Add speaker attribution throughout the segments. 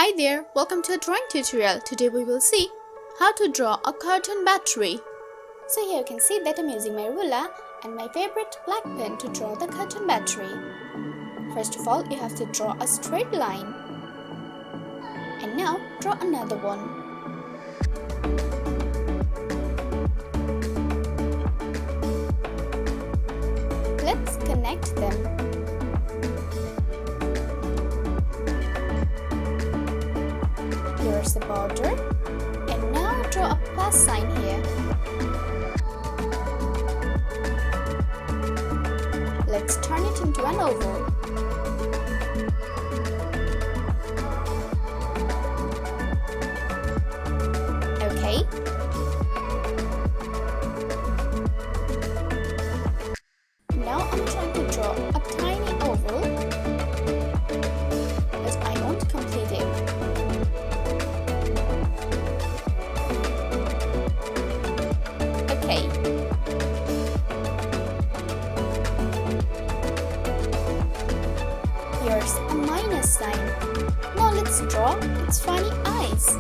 Speaker 1: Hi there, welcome to a drawing tutorial. Today we will see how to draw a curtain battery. So here you can see that I'm using my ruler and my favorite black pen to draw the curtain battery. First of all, you have to draw a straight line. And now draw another one. Let's connect them. Here's the border, and now draw a plus sign here. Let's turn it into an oval. Okay. Now I'm trying to draw a tiny oval, but I won't complete it. Okay. Here's a minus sign. Now let's draw its funny eyes.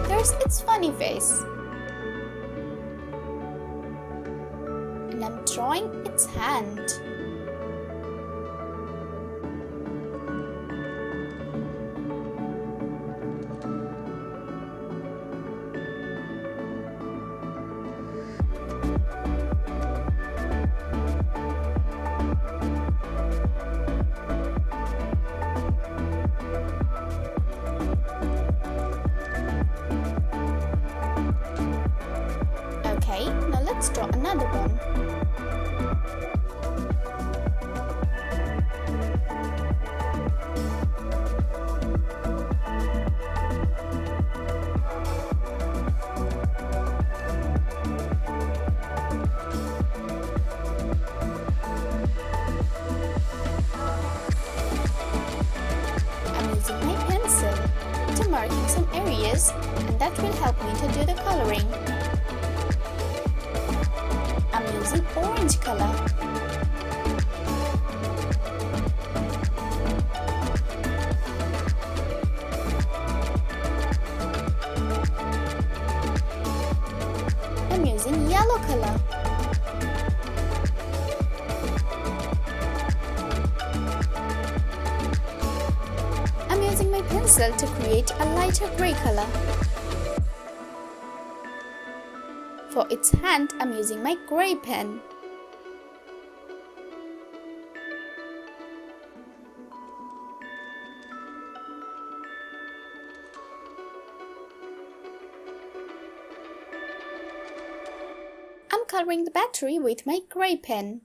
Speaker 1: There's its funny face. And I'm drawing its hand. Okay, now let's draw another one. I'm using my pencil to mark in some areas, and that will help me to do the coloring. I'm using orange color. I'm using yellow color. I'm using my pencil to create a lighter gray color. For its hand, I'm using my gray pen. I'm coloring the battery with my gray pen.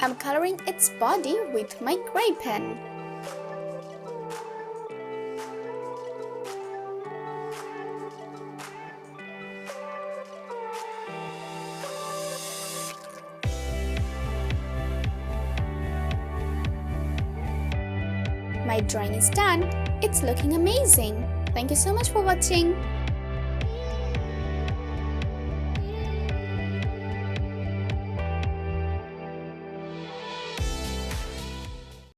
Speaker 1: I'm coloring its body with my gray pen. My drawing is done. It's looking amazing. Thank you so much for watching.